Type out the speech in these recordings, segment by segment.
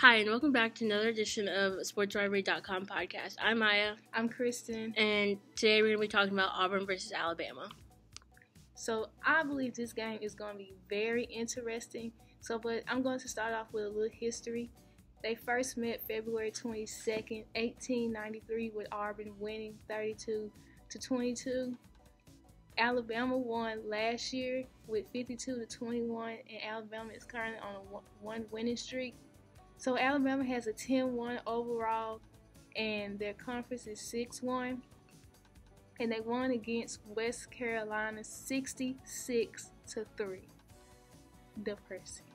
Hi, and welcome back to another edition of SportsRivalry.com podcast. I'm Maya. I'm Kristen. And today we're going to be talking about Auburn versus Alabama. So I believe this game is going to be very interesting. But I'm going to start off with a little history. They first met February 22nd, 1893, with Auburn winning 32-22. Alabama won last year with 52-21, and Alabama is currently on a one winning streak. So Alabama has a 10-1 overall, and their conference is 6-1. And they won against West Carolina 66-3. The person.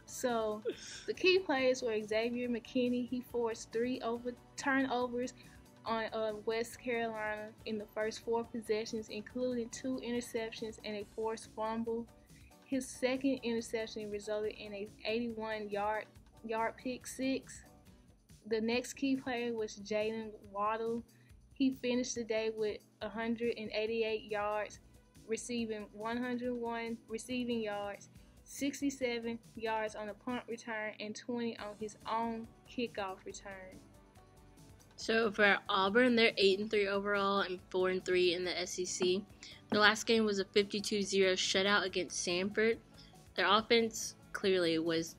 So the key players were Xavier McKinney. He forced 3 turnovers on West Carolina in the first 4 possessions, including 2 interceptions and a forced fumble. His second interception resulted in a 81-yard pick six. The next key player was Jalen Waddle. He finished the day with 188 yards, receiving 101 receiving yards, 67 yards on a punt return, and 20 on his own kickoff return. So for Auburn, they're 8-3 overall and 4-3 in the SEC. Their last game was a 52-0 shutout against Samford. Their offense clearly was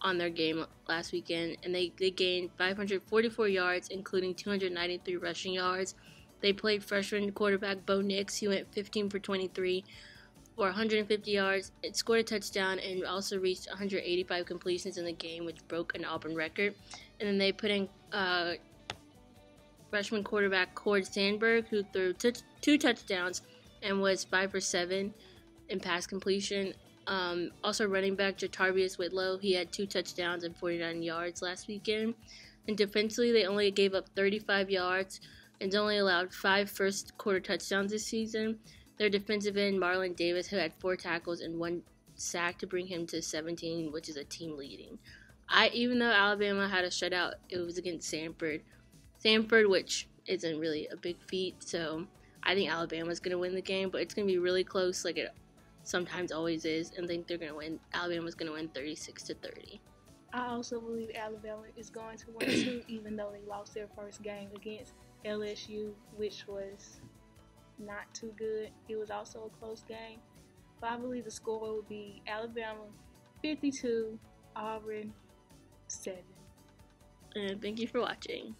on their game last weekend, and they gained 544 yards, including 293 rushing yards. They played freshman quarterback Bo Nix. He went 15 for 23 for 150 yards. It scored a touchdown and also reached 185 completions in the game, which broke an Auburn record. And then they put in freshman quarterback Cord Sandberg, who threw 2 touchdowns and was 5 for 7 in pass completion. Also running back Jatarvius Whitlow, he had 2 touchdowns and 49 yards last weekend. And defensively, they only gave up 35 yards and only allowed 5 first quarter touchdowns this season. Their defensive end, Marlon Davis, who had 4 tackles and 1 sack to bring him to 17, which is a team leading. Even though Alabama had a shutout, it was against Samford, which isn't really a big feat, so I think Alabama's going to win the game, but it's going to be really close like it sometimes always is, and think they're going to win. Alabama's going to win 36-30. I also believe Alabama is going to win too, even though they lost their first game against LSU, which was not too good. It was also a close game. But I believe the score will be Alabama 52, Auburn 7. And thank you for watching.